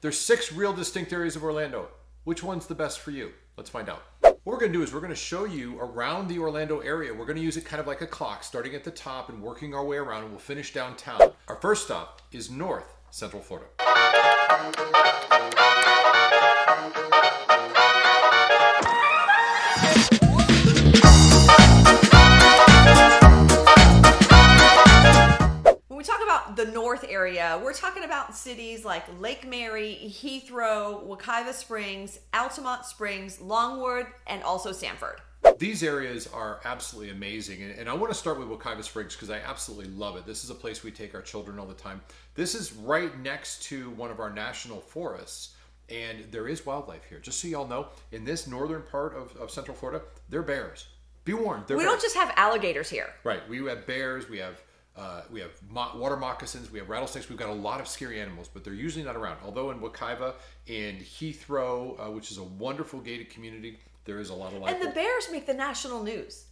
There's 6 real distinct areas of Orlando. Which one's the best for you? Let's find out. What we're going to do is we're going to show you around the Orlando area. We're going to use it kind of like a clock, starting at the top and working our way around, and we'll finish downtown. Our first stop is North Central Florida. The North area, we're talking about cities like Lake Mary, Heathrow, Wekiva Springs, Altamont Springs, Longwood, and also Sanford. These areas are absolutely amazing, and I want to start with Wekiva Springs because I absolutely love it. This is a place we take our children all the time. This is right next to one of our national forests, and there is wildlife here. Just so y'all know, in this northern part of Central Florida, there are bears. Be warned. We don't just have alligators here. Right. We have bears, we have water moccasins, we have rattlesnakes. We've got a lot of scary animals, but they're usually not around. Although in Wekiva and Heathrow, which is a wonderful gated community, there is a lot of life. And the bears make the national news.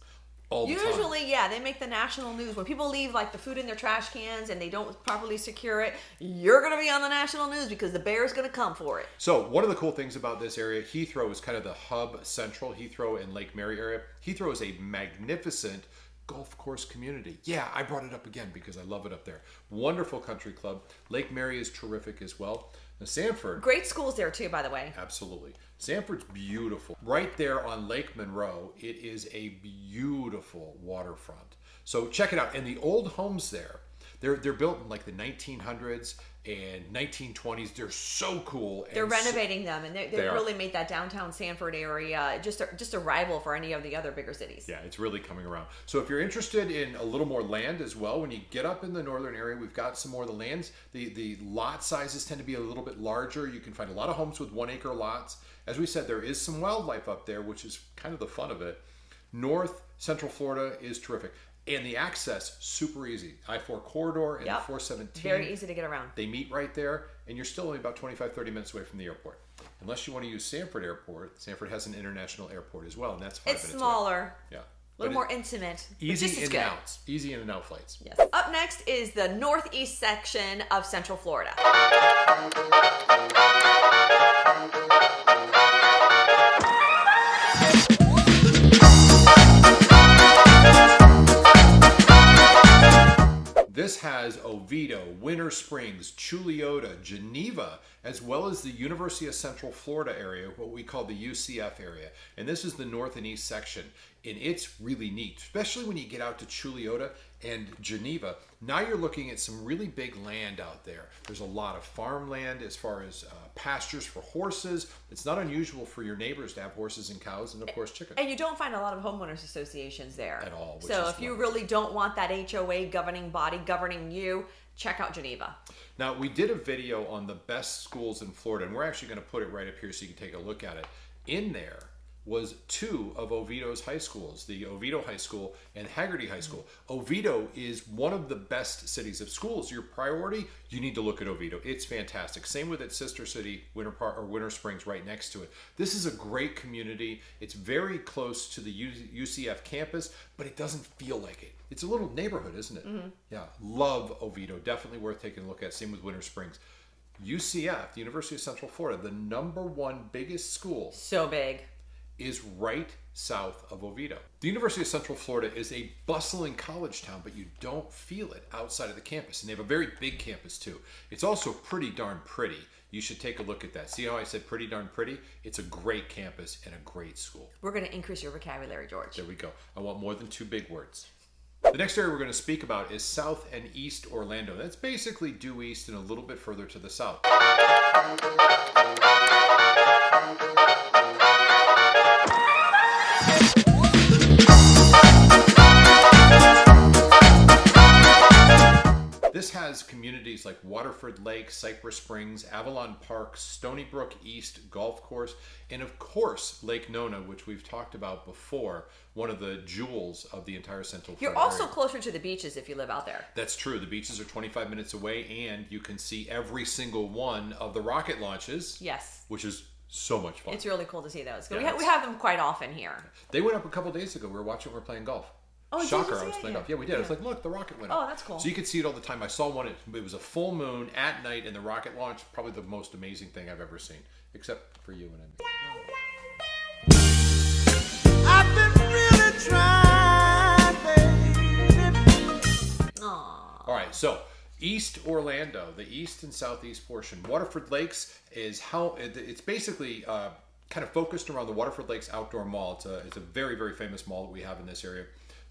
All the time. Usually, yeah, they make the national news. When people leave like the food in their trash cans and they don't properly secure it, you're going to be on the national news because the bear's going to come for it. So one of the cool things about this area, Heathrow is kind of the hub central, Heathrow and Lake Mary area. Heathrow is a magnificent golf course community. Yeah, I brought it up again because I love it up there. Wonderful country club. Lake Mary is terrific as well. Now, Sanford. Great schools there too, by the way. Absolutely. Sanford's beautiful. Right there on Lake Monroe, it is a beautiful waterfront. So check it out. And the old homes there, they're built in like the 1900s and 1920s. They're so cool. They're renovating them, and they really made that downtown Sanford area just a rival for any of the other bigger cities. Yeah, it's really coming around. So if you're interested in a little more land as well, when you get up in the northern area, we've got some more of the lands. The lot sizes tend to be a little bit larger. You can find a lot of homes with 1 acre lots. As we said, there is some wildlife up there, which is kind of the fun of it. North Central Florida is terrific. And the access, super easy. I-4 corridor and the 417. Very easy to get around. They meet right there, and you're still only about 25, 30 minutes away from the airport. Unless you want to use Sanford Airport. Sanford has an international airport as well, and that's 5 minutes away. It's smaller. Yeah. A little more intimate. Easy in and outs. Easy in and out flights. Yes. Up next is the northeast section of Central Florida. This has Oviedo, Winter Springs, Chuliota, Geneva, as well as the University of Central Florida area, what we call the UCF area. And this is the north and east section. And it's really neat, especially when you get out to Chuliota and Geneva. Now you're looking at some really big land out there. There's a lot of farmland as far as pastures for horses. It's not unusual for your neighbors to have horses and cows and, of course, chickens. And you don't find a lot of homeowners associations there. At all. So if you really don't want that HOA governing body governing you, check out Geneva. Now, we did a video on the best schools in Florida, and we're actually going to put it right up here so you can take a look at it. In there was 2 of Oviedo's high schools, the Oviedo High School and Haggerty High School. Oviedo is one of the best cities of schools. Your priority, you need to look at Oviedo. It's fantastic. Same with its sister city, Winter Springs, right next to it. This is a great community. It's very close to the UCF campus, but it doesn't feel like it. It's a little neighborhood, isn't it? Mm-hmm. Yeah, love Oviedo. Definitely worth taking a look at. Same with Winter Springs. UCF, the University of Central Florida, the #1 biggest school. So big. Is right south of Oviedo. The University of Central Florida is a bustling college town, but you don't feel it outside of the campus. And they have a very big campus too. It's also pretty darn pretty. You should take a look at that. See how I said pretty darn pretty? It's a great campus and a great school. We're going to increase your vocabulary, George. There we go. I want more than 2 big words. The next area we're going to speak about is South and East Orlando. That's basically due east and a little bit further to the south. This has communities like Waterford Lake, Cypress Springs, Avalon Park, Stony Brook East Golf Course, and of course Lake Nona, which we've talked about before, one of the jewels of the entire Central Florida You're also area. closer to the beaches if you live out there. That's true. The beaches are 25 minutes away, and you can see every single one of the rocket launches. Yes. Which is so much fun. It's really cool to see those. Yeah, we have them quite often here. They went up a couple days ago. We were watching. We were playing golf. Oh, did Shocker, you see I was it? playing Yeah. off. Yeah, we did. I was like, look, the rocket went Oh, up. that's cool. So you could see it all the time. I saw one, it was a full moon at night, and the rocket launched. Probably the most amazing thing I've ever seen, except for you and me. I've been really trying, baby. Aww. All right, so East Orlando, the east and southeast portion. Waterford Lakes is how it's basically kind of focused around the Waterford Lakes Outdoor Mall. It's a very, very famous mall that we have in this area.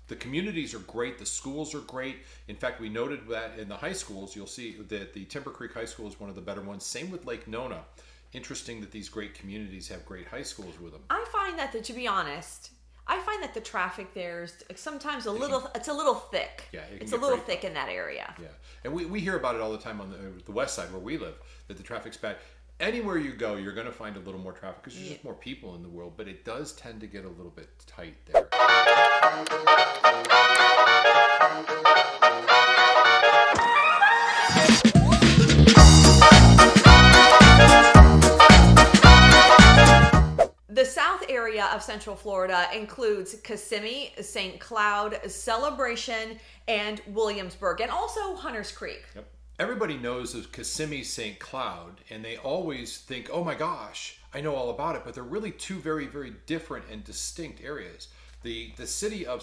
The communities are great. The schools are great. In fact, we noted that in the high schools, you'll see that the Timber Creek High School is one of the better ones. Same with Lake Nona. Interesting that these great communities have great high schools with them. I find that, to be honest, I find that the traffic there is sometimes a little thick. Yeah, it can it's get a little pretty thick in that area. Yeah, and we hear about it all the time on the west side where we live, that the traffic's bad. Anywhere you go, you're going to find a little more traffic because there's just more people in the world, but it does tend to get a little bit tight there. The south area of Central Florida includes Kissimmee, St. Cloud, Celebration, and Williamsburg, and also Hunters Creek. Yep. Everybody knows of Kissimmee St. Cloud, and they always think, oh my gosh, I know all about it, but they're really two very, very different and distinct areas. The city of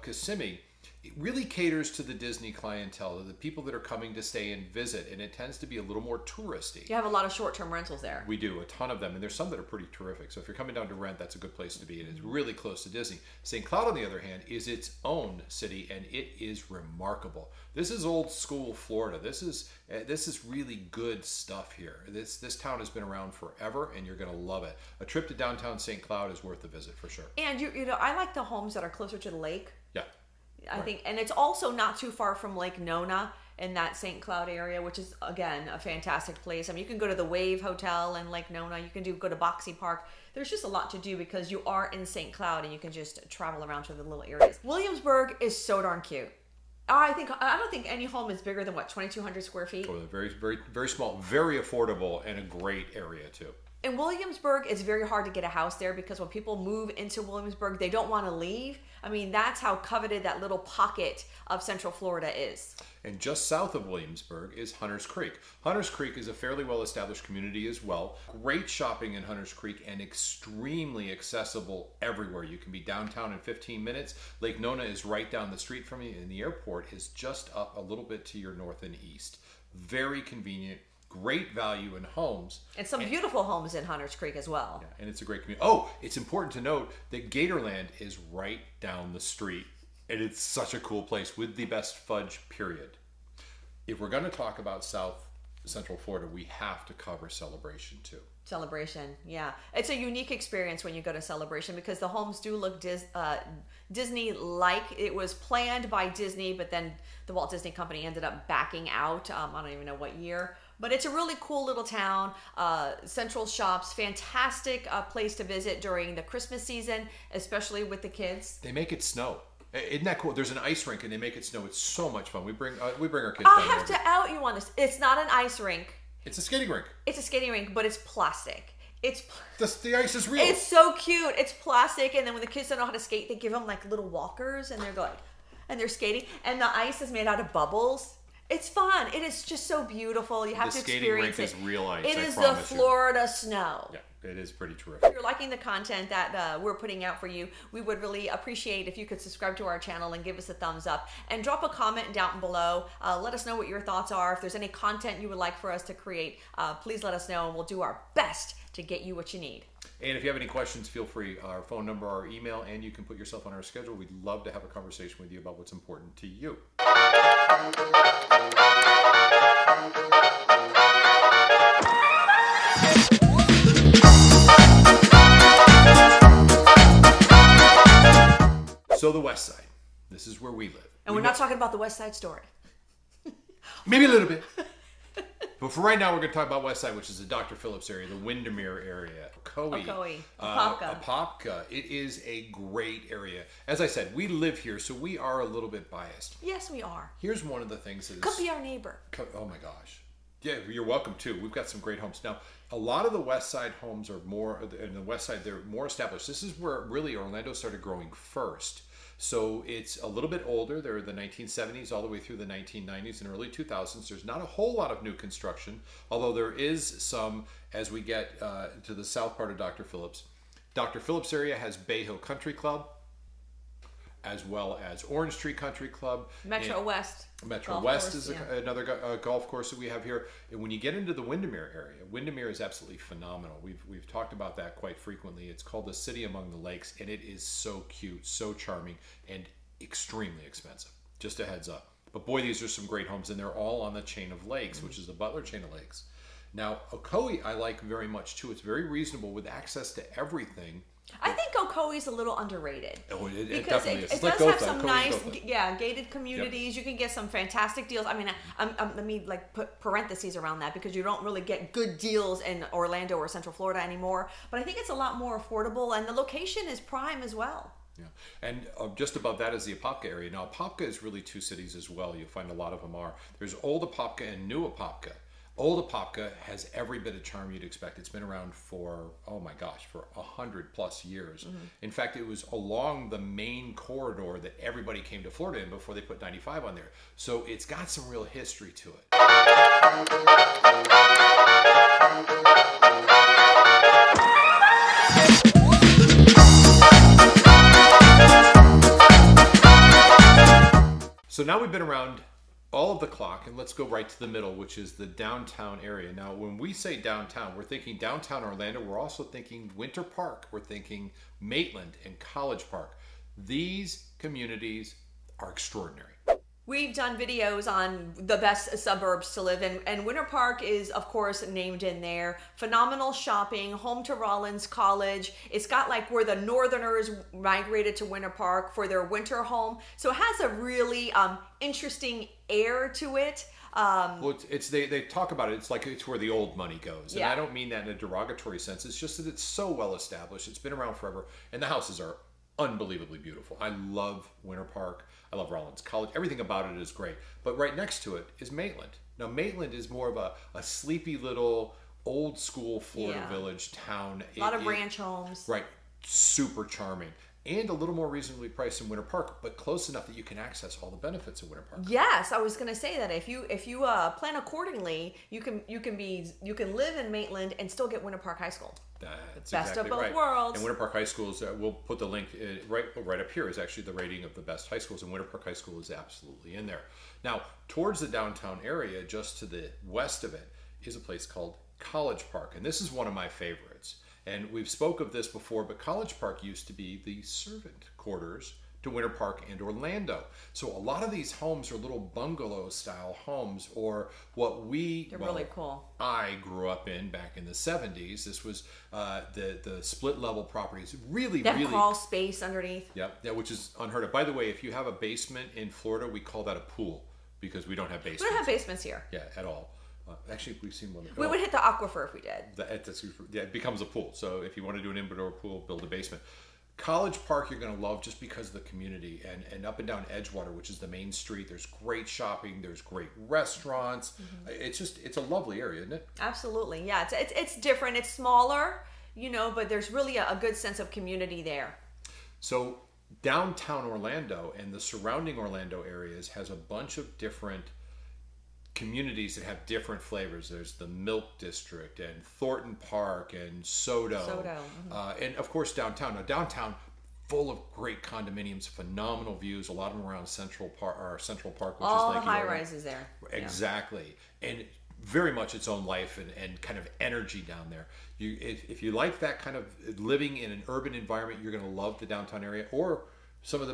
Kissimmee, it really caters to the Disney clientele, the people that are coming to stay and visit, and it tends to be a little more touristy. You have a lot of short-term rentals there. We do, a ton of them, and there's some that are pretty terrific. So if you're coming down to rent, that's a good place to be, and it's really close to Disney. St. Cloud, on the other hand, is its own city, and it is remarkable. This is old school Florida. This is really good stuff here. This town has been around forever, and you're going to love it. A trip to downtown St. Cloud is worth a visit for sure. And you know, I like the homes that are closer to the lake. Yeah. I think, and it's also not too far from Lake Nona in that St. Cloud area, which is again a fantastic place. I mean, you can go to the Wave Hotel in Lake Nona. You can go to Boxy Park. There's just a lot to do because you are in St. Cloud and you can just travel around to the little areas. Williamsburg is so darn cute. I don't think any home is bigger than 2,200 square feet. Oh, very, very, very small, very affordable, and a great area too. In Williamsburg, it's very hard to get a house there because when people move into Williamsburg, they don't want to leave. I mean, that's how coveted that little pocket of Central Florida is. And just south of Williamsburg is Hunters Creek. Hunters Creek is a fairly well-established community as well. Great shopping in Hunters Creek and extremely accessible everywhere. You can be downtown in 15 minutes. Lake Nona is right down the street from you, and the airport is just up a little bit to your north and east. Very convenient. Great value in homes. And some beautiful homes in Hunters Creek as well. Yeah, and it's a great community. Oh, it's important to note that Gatorland is right down the street. And it's such a cool place with the best fudge, period. If we're going to talk about Central Florida, we have to cover Celebration too. Celebration, yeah. It's a unique experience when you go to Celebration because the homes do look Disney-like. It was planned by Disney, but then the Walt Disney Company ended up backing out. I don't even know what year. But it's a really cool little town. Central Shops, fantastic place to visit during the Christmas season, especially with the kids. They make it snow. Isn't that cool? There's an ice rink and they make it snow. It's so much fun. We bring our kids I down have there. to out you on this. It's not an ice rink. It's a skating rink. It's a skating rink, but it's plastic. The ice is real. It's so cute. It's plastic, and then when the kids don't know how to skate, they give them like little walkers, and they're skating, and the ice is made out of bubbles. It's fun. It is just so beautiful. You have to experience it. The skating rink is real ice. It I is the promise you. Florida snow. Yeah, it is pretty terrific. If you're liking the content that we're putting out for you, we would really appreciate if you could subscribe to our channel and give us a thumbs up and drop a comment down below. Let us know what your thoughts are. If there's any content you would like for us to create, please let us know and we'll do our best to get you what you need. And if you have any questions, feel free. Our phone number, our email, and you can put yourself on our schedule. We'd love to have a conversation with you about what's important to you. So the West Side. This is where we live. And we're not talking about the West Side Story. Maybe a little bit. But for right now, we're going to talk about West Side, which is the Dr. Phillips area, the Windermere area, Ocoee, Apopka. It is a great area. As I said, we live here, so we are a little bit biased. Yes, we are. Here's one of the things that is... Come be our neighbor. Oh my gosh. Yeah, you're welcome too. We've got some great homes. Now, a lot of the West Side homes are more, in the West Side, they're more established. This is where really Orlando started growing first. So it's a little bit older. They're the 1970s all the way through the 1990s and early 2000s. There's not a whole lot of new construction, although there is some as we get to the south part of Dr. Phillips. Dr. Phillips area has Bay Hill Country Club, as well as Orange Tree Country Club. Metro West. Metro Golf West course, is another golf course that we have here. And when you get into the Windermere area, Windermere is absolutely phenomenal. We've talked about that quite frequently. It's called the City Among the Lakes, and it is so cute, so charming, and extremely expensive. Just a heads up. But boy, these are some great homes, and they're all on the chain of lakes, which is the Butler chain of lakes. Now, Ocoee I like very much too. It's very reasonable with access to everything. I think Ocoee's a little underrated. Oh, it because definitely is. it It's like does have Gotha. some Ocoee's nice, Gotha. gated communities. You can get some fantastic deals. I mean, let me like put parentheses around that because you don't really get good deals in Orlando or Central Florida anymore. But I think it's a lot more affordable, and the location is prime as well. Yeah, and just above that is the Apopka area. Now, Apopka is really two cities as well. You'll find a lot of them are. There's Old Apopka and New Apopka. Old Apopka has every bit of charm you'd expect. It's been around for, oh my gosh, for 100+ years. Mm-hmm. In fact, it was along the main corridor that everybody came to Florida in before they put 95 on there. So it's got some real history to it. So now we've been around all of the clock, and let's go right to the middle, which is the downtown area. Now, when we say downtown, we're thinking downtown Orlando. We're also thinking Winter Park. We're thinking Maitland and College Park. These communities are extraordinary. We've done videos on the best suburbs to live in, and Winter Park is, of course, named in there. Phenomenal shopping, home to Rollins College. It's got like where the Northerners migrated to Winter Park for their winter home. So it has a really interesting air to it. Well, they talk about it. It's like it's where the old money goes, and Yeah. I don't mean that in a derogatory sense. It's just that it's so well established. It's been around forever, and the houses are unbelievably beautiful. I love Winter Park. I love Rollins College. Everything about it is great. But right next to it is Maitland. Now, Maitland is more of a sleepy little old school Florida village town. A lot of ranch homes. Right. Super charming. And a little more reasonably priced in Winter Park, but close enough that you can access all the benefits of Winter Park. Yes, I was going to say that if you plan accordingly, you can live in Maitland and still get Winter Park High School. That's Best exactly of both right. worlds. And Winter Park High School is, we'll put the link right up here, is actually the rating of the best high schools, and Winter Park High School is absolutely in there. Now, towards the downtown area, just to the west of it, is a place called College Park, and this is one of my favorites. And we've spoke of this before, but College Park used to be the servant quarters to Winter Park and Orlando. So a lot of these homes are little bungalow style homes, or what They're really cool. I grew up in back in the 70s. This was the split level properties. Really, They have really crawl space underneath. Yep, yeah, which is unheard of. By the way, if you have a basement in Florida, we call that a pool because we don't have basements. We don't have basements here. Yeah, at all. Actually, we've seen one. We would hit the aquifer if we did. It becomes a pool. So if you want to do an indoor pool, build a basement. College Park you're going to love just because of the community, and up and down Edgewater, which is the main street. There's great shopping. There's great restaurants. Mm-hmm. It's a lovely area, isn't it? Absolutely, yeah. It's different. It's smaller, but there's really a good sense of community there. So downtown Orlando and the surrounding Orlando areas has a bunch of different communities that have different flavors. There's the Milk District and Thornton Park and SoDo. Mm-hmm. And of course downtown. Now downtown, full of great condominiums, phenomenal views. A lot of them around Central Park, which all is like the high rises there. Exactly, and very much its own life and kind of energy down there. If you like that kind of living in an urban environment, you're going to love the downtown area, or some of the